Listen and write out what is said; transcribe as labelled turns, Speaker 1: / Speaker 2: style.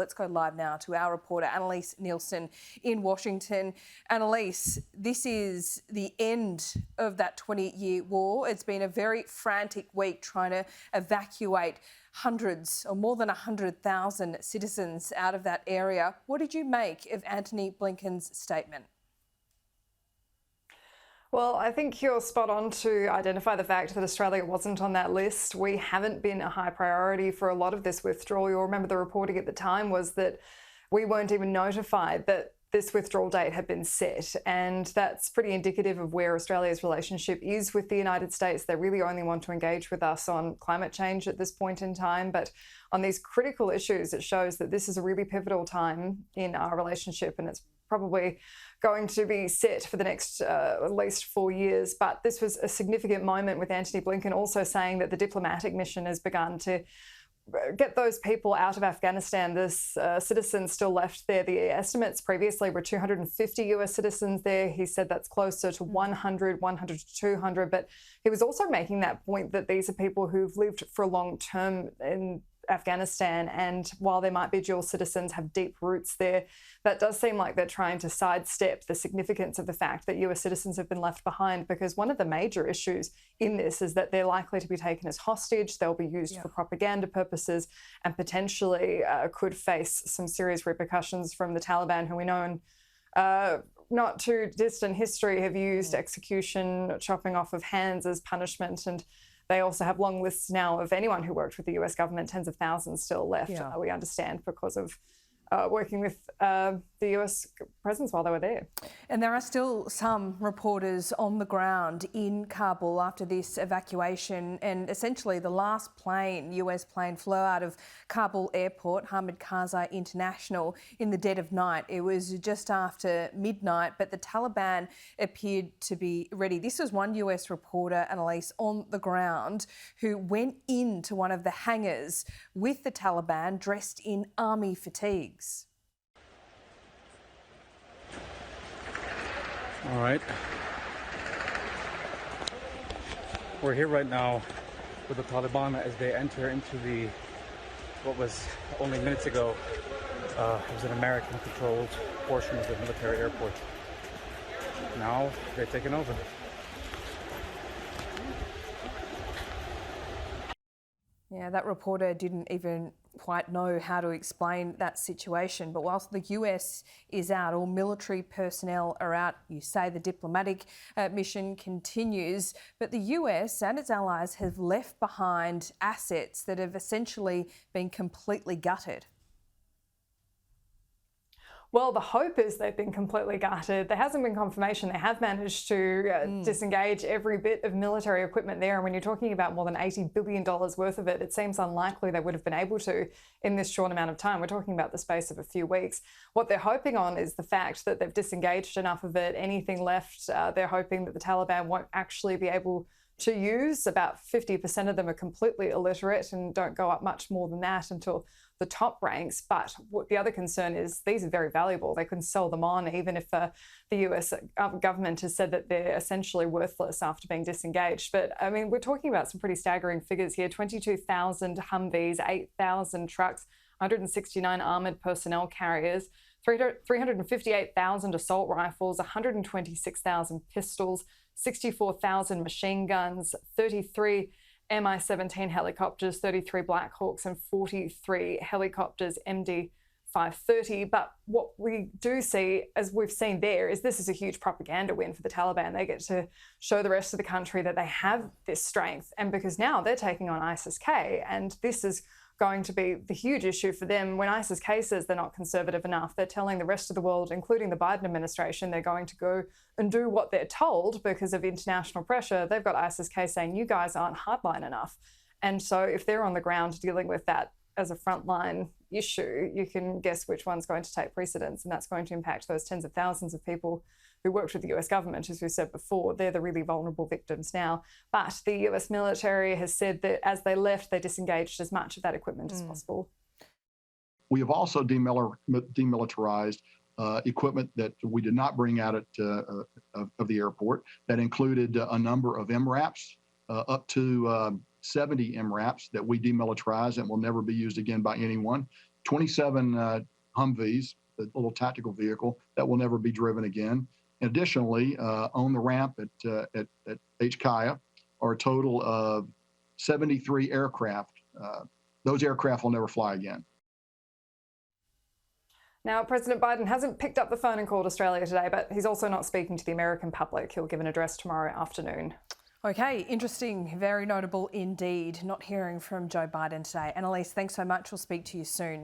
Speaker 1: Let's go live now to our reporter, Annalise Nielsen in Washington. Annalise, this is the end of that 20-year war. It's been a very frantic week trying to evacuate hundreds or more than 100,000 citizens out of that area. What did you make of Antony Blinken's statement?
Speaker 2: Well, I think you're spot on to identify the fact that Australia wasn't on that list. We haven't been a high priority for a lot of this withdrawal. You'll remember the reporting at the time was that we weren't even notified that this withdrawal date had been set. And that's pretty indicative of where Australia's relationship is with the United States. They really only want to engage with us on climate change at this point in time. But on these critical issues, it shows that this is a really pivotal time in our relationship, and it's probably going to be set for the next at least 4 years. But this was a significant moment with Antony Blinken also saying that the diplomatic mission has begun to get those people out of Afghanistan. There's citizens still left there. The estimates previously were 250 US citizens there. He said that's closer to 100 to 200. But he was also making that point that these are people who've lived for a long term in Afghanistan, and while they might be dual citizens, have deep roots there, that does seem like they're trying to sidestep the significance of the fact that US citizens have been left behind, because one of the major issues in this is that they're likely to be taken as hostage, they'll be used for propaganda purposes, and potentially could face some serious repercussions from the Taliban, who we know in not too distant history have used execution, chopping off of hands as punishment. And they also have long lists now of anyone who worked with the US government, tens of thousands still left, we understand, because of working with the US presence while they were there.
Speaker 1: And there are still some reporters on the ground in Kabul after this evacuation, and essentially the last plane, US plane, flew out of Kabul airport, Hamid Karzai International, in the dead of night. It was just after midnight, but the Taliban appeared to be ready. This was one US reporter, Annalise, on the ground who went into one of the hangars with the Taliban dressed in army fatigues.
Speaker 3: All right. We're here right now with the Taliban as they enter into what was only minutes ago, it was an American-controlled portion of the military airport. Now they're taking over.
Speaker 1: Yeah, that reporter didn't even quite know how to explain that situation. But whilst the US is out, all military personnel are out, you say the diplomatic mission continues, but the US and its allies have left behind assets that have essentially been completely gutted.
Speaker 2: Well, the hope is they've been completely gutted. There hasn't been confirmation. They have managed to disengage every bit of military equipment there. And when you're talking about more than $80 billion worth of it, it seems unlikely they would have been able to in this short amount of time. We're talking about the space of a few weeks. What they're hoping on is the fact that they've disengaged enough of it. Anything left, they're hoping that the Taliban won't actually be able to use. About 50% of them are completely illiterate and don't go up much more than that until the top ranks. But what the other concern is, these are very valuable. They can sell them on, even if the US government has said that they're essentially worthless after being disengaged. But I mean, we're talking about some pretty staggering figures here. 22,000 Humvees, 8,000 trucks, 169 armoured personnel carriers, 358,000 assault rifles, 126,000 pistols, 64,000 machine guns, 33 Mi-17 helicopters, 33 Black Hawks, and 43 helicopters MD-530. But what we do see, as we've seen there, is this is a huge propaganda win for the Taliban. They get to show the rest of the country that they have this strength. And because now they're taking on ISIS-K, and this is going to be the huge issue for them. When ISIS-K says they're not conservative enough, they're telling the rest of the world, including the Biden administration, they're going to go and do what they're told because of international pressure. They've got ISIS-K saying, you guys aren't hardline enough. And so if they're on the ground dealing with that as a frontline issue, you can guess which one's going to take precedence, and that's going to impact those tens of thousands of people who worked with the US government. As we said before, they're the really vulnerable victims now. But the US military has said that as they left, they disengaged as much of that equipment as possible.
Speaker 4: We have also demilitarized equipment that we did not bring out of the airport. That included a number of MRAPs, up to 70 MRAPs that we demilitarized and will never be used again by anyone. 27 Humvees, the little tactical vehicle that will never be driven again. Additionally, on the ramp at HKIA are a total of 73 aircraft. Those aircraft will never fly again.
Speaker 2: Now, President Biden hasn't picked up the phone and called Australia today, but he's also not speaking to the American public. He'll give an address tomorrow afternoon.
Speaker 1: Okay, interesting, very notable indeed. Not hearing from Joe Biden today. Annalise, thanks so much. We'll speak to you soon.